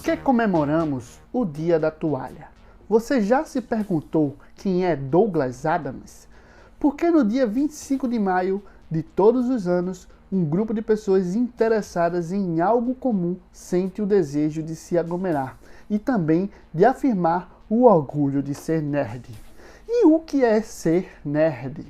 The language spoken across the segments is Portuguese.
que comemoramos o Dia da Toalha? Você já se perguntou quem é Douglas Adams? Por que no dia 25 de maio de todos os anos, um grupo de pessoas interessadas em algo comum sente o desejo de se aglomerar e também de afirmar o orgulho de ser nerd? E o que é ser nerd?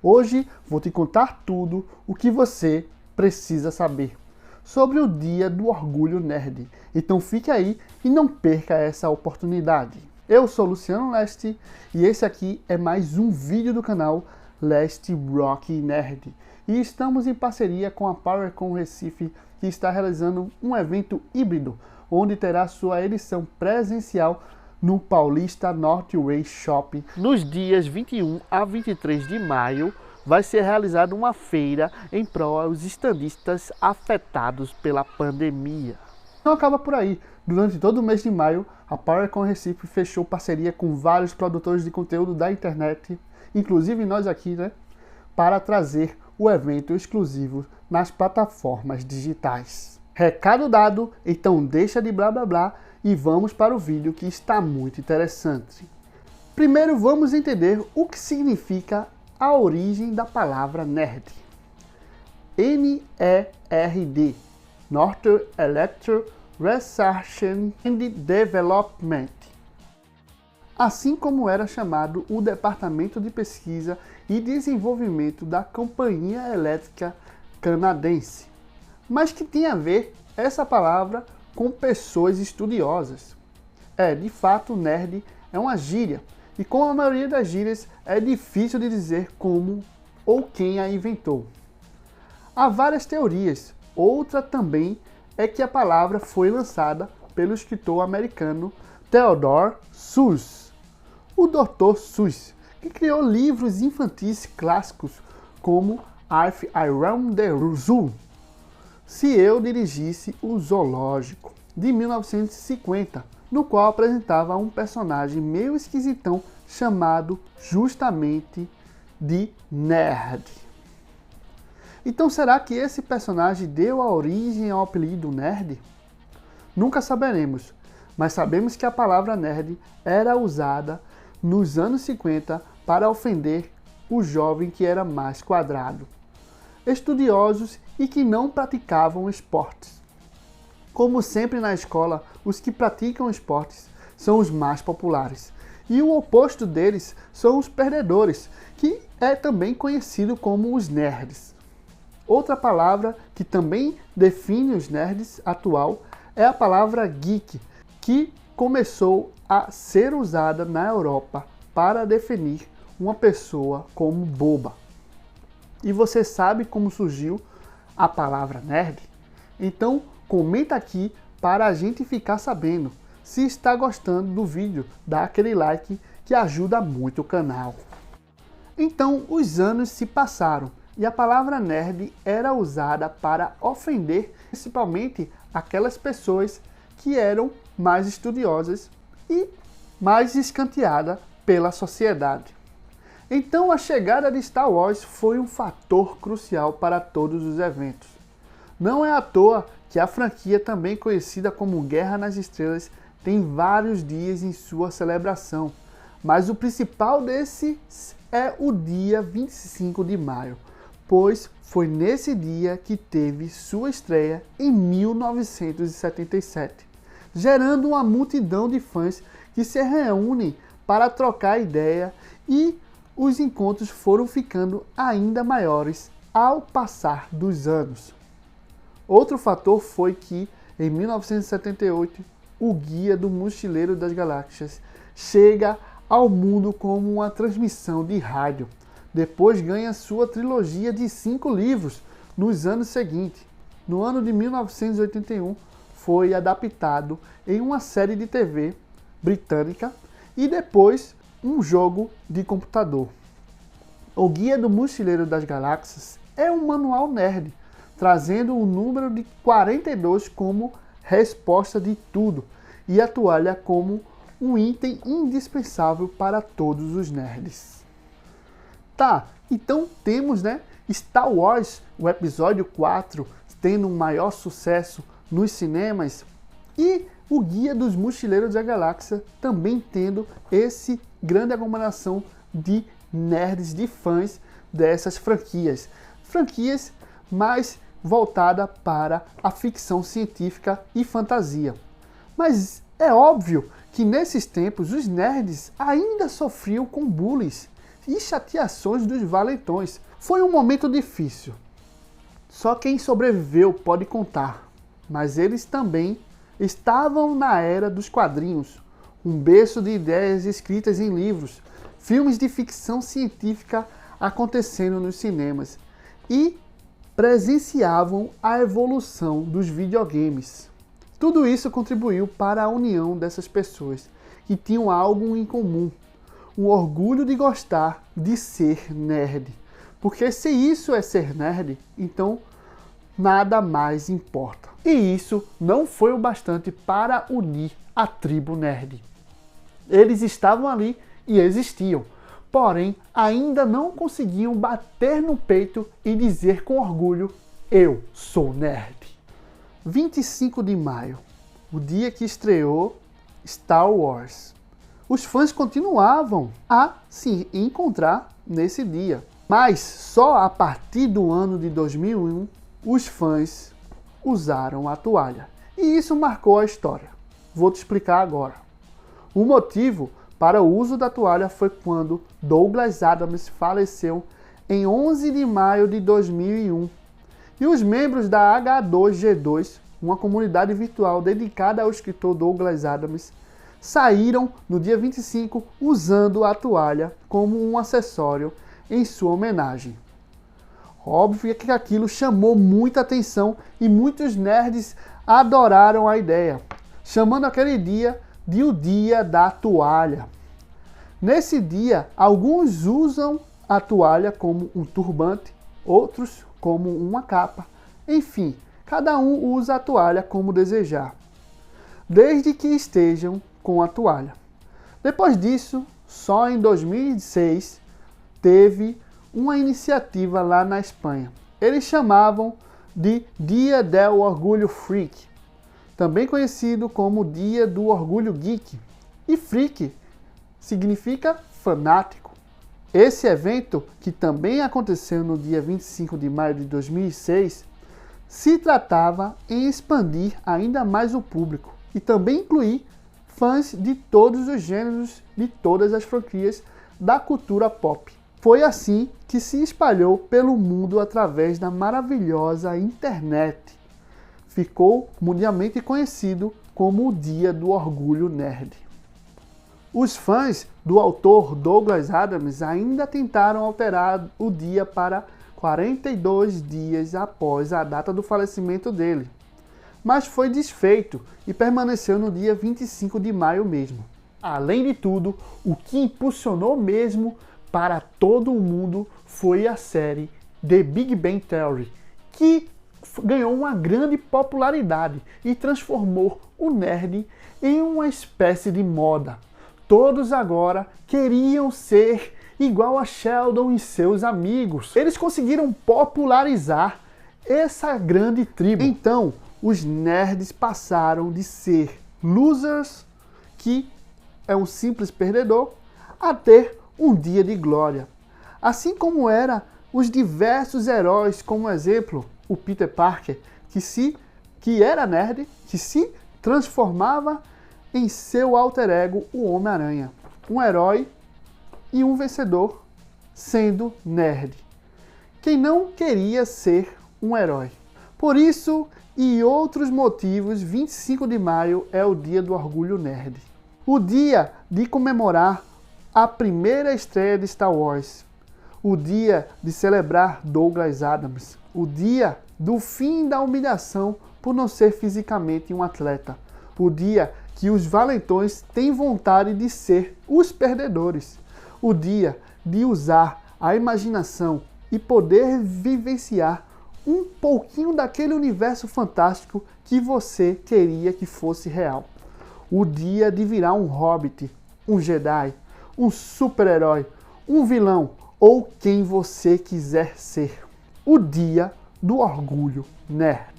Hoje vou te contar tudo o que você precisa saber sobre o Dia do Orgulho Nerd. Então fique aí e não perca essa oportunidade. Eu sou Luciano Leste e esse aqui é mais um vídeo do canal Leste Rock Nerd. E estamos em parceria com a PowerCon Recife, que está realizando um evento híbrido, onde terá sua edição presencial no Paulista Northway Shopping. Nos dias 21 a 23 de maio, vai ser realizada uma feira em prol aos estandistas afetados pela pandemia. Não acaba por aí. Durante todo o mês de maio, a PowerCon Recife fechou parceria com vários produtores de conteúdo da internet, inclusive nós aqui, para trazer o evento exclusivo nas plataformas digitais. Recado dado, então deixa de blá blá blá e vamos para o vídeo que está muito interessante. Primeiro vamos entender o que significa a origem da palavra nerd. NERD, Northern Electric Research and Development, assim como era chamado o Departamento de Pesquisa e Desenvolvimento da Companhia Elétrica Canadense. Mas que tem a ver essa palavra com pessoas estudiosas? De fato, nerd é uma gíria, e como a maioria das gírias, é difícil de dizer como ou quem a inventou. Há várias teorias. Outra também é que a palavra foi lançada pelo escritor americano Theodore Seuss, o Dr. Seuss, que criou livros infantis clássicos como If I Run the Zoo, Se Eu Dirigisse o Zoológico, de 1950, no qual apresentava um personagem meio esquisitão chamado justamente de Nerd. Então será que esse personagem deu a origem ao apelido Nerd? Nunca saberemos, mas sabemos que a palavra nerd era usada nos anos 50 para ofender o jovem que era mais quadrado, estudiosos e que não praticavam esportes. Como sempre na escola, os que praticam esportes são os mais populares. E o oposto deles são os perdedores, que é também conhecido como os nerds. Outra palavra que também define os nerds atual é a palavra geek, que começou a ser usada na Europa para definir uma pessoa como boba. E você sabe como surgiu a palavra nerd? Então, comenta aqui para a gente ficar sabendo. Se está gostando do vídeo, dá aquele like que ajuda muito o canal. Então, os anos se passaram e a palavra nerd era usada para ofender principalmente aquelas pessoas que eram mais estudiosas e mais escanteadas pela sociedade. Então, a chegada de Star Wars foi um fator crucial para todos os eventos. Não é à toa que a franquia, também conhecida como Guerra nas Estrelas, tem vários dias em sua celebração, mas o principal desses é o dia 25 de maio, pois foi nesse dia que teve sua estreia em 1977, gerando uma multidão de fãs que se reúnem para trocar ideia, e os encontros foram ficando ainda maiores ao passar dos anos. Outro fator foi que, em 1978, o Guia do Mochileiro das Galáxias chega ao mundo como uma transmissão de rádio. Depois ganha sua trilogia de 5 livros nos anos seguintes. No ano de 1981, foi adaptado em uma série de TV britânica e depois um jogo de computador. O Guia do Mochileiro das Galáxias é um manual nerd, trazendo o número de 42 como resposta de tudo e a toalha como um item indispensável para todos os nerds. Tá, então temos Star Wars, o episódio 4, tendo um maior sucesso nos cinemas, E o Guia dos Mochileiros da Galáxia também tendo esse grande aglomeração de nerds, de fãs dessas franquias. Franquias mais voltada para a ficção científica e fantasia. Mas é óbvio que nesses tempos os nerds ainda sofriam com bullies e chateações dos valentões. Foi um momento difícil. Só quem sobreviveu pode contar. Mas eles também estavam na era dos quadrinhos, um berço de ideias escritas em livros, filmes de ficção científica acontecendo nos cinemas e presenciavam a evolução dos videogames. Tudo isso contribuiu para a união dessas pessoas que tinham algo em comum, o orgulho de gostar de ser nerd. Porque se isso é ser nerd, então nada mais importa. E isso não foi o bastante para unir a tribo nerd. Eles estavam ali e existiam, porém ainda não conseguiam bater no peito e dizer com orgulho: eu sou nerd. 25 de maio, o dia que estreou Star Wars. Os fãs continuavam a se encontrar nesse dia, mas só a partir do ano de 2001 os fãs usaram a toalha. E isso marcou a história. Vou te explicar agora. O motivo para o uso da toalha foi quando Douglas Adams faleceu em 11 de maio de 2001. E os membros da H2G2, uma comunidade virtual dedicada ao escritor Douglas Adams, saíram no dia 25 usando a toalha como um acessório em sua homenagem. Óbvio que aquilo chamou muita atenção e muitos nerds adoraram a ideia, chamando aquele dia de o Dia da Toalha. Nesse dia, alguns usam a toalha como um turbante, outros como uma capa. Enfim, cada um usa a toalha como desejar, desde que estejam com a toalha. Depois disso, só em 2006, teve uma iniciativa lá na Espanha. Eles chamavam de Dia del Orgulho Freak, também conhecido como Dia do Orgulho Geek. E freak significa fanático. Esse evento, que também aconteceu no dia 25 de maio de 2006, se tratava em expandir ainda mais o público e também incluir fãs de todos os gêneros, de todas as franquias da cultura pop. Foi assim que se espalhou pelo mundo através da maravilhosa internet. Ficou mundialmente conhecido como o Dia do Orgulho Nerd. Os fãs do autor Douglas Adams ainda tentaram alterar o dia para 42 dias após a data do falecimento dele, mas foi desfeito e permaneceu no dia 25 de maio mesmo. Além de tudo, o que impulsionou mesmo para todo o mundo foi a série The Big Bang Theory, que ganhou uma grande popularidade e transformou o nerd em uma espécie de moda. Todos agora queriam ser igual a Sheldon e seus amigos. Eles conseguiram popularizar essa grande tribo. Então, os nerds passaram de ser losers, que é um simples perdedor, a ter um dia de glória. Assim como eram os diversos heróis, como exemplo, o Peter Parker, que era nerd, que se transformava em seu alter ego, o Homem-Aranha. Um herói e um vencedor sendo nerd. Quem não queria ser um herói? Por isso e outros motivos, 25 de maio é o Dia do Orgulho Nerd. O dia de comemorar a primeira estreia de Star Wars. O dia de celebrar Douglas Adams. O dia do fim da humilhação por não ser fisicamente um atleta. O dia que os valentões têm vontade de ser os perdedores. O dia de usar a imaginação e poder vivenciar um pouquinho daquele universo fantástico que você queria que fosse real. O dia de virar um hobbit, um Jedi, um super-herói, um vilão ou quem você quiser ser. O Dia do Orgulho Nerd.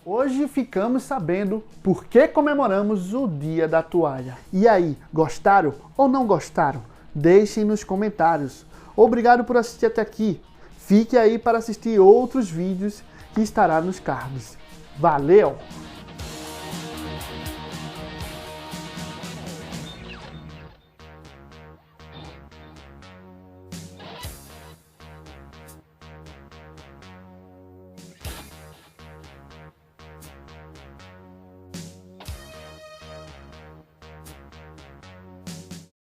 Hoje ficamos sabendo por que comemoramos o Dia da Toalha. E aí, gostaram ou não gostaram? Deixem nos comentários. Obrigado por assistir até aqui. Fique aí para assistir outros vídeos que estará nos cards. Valeu!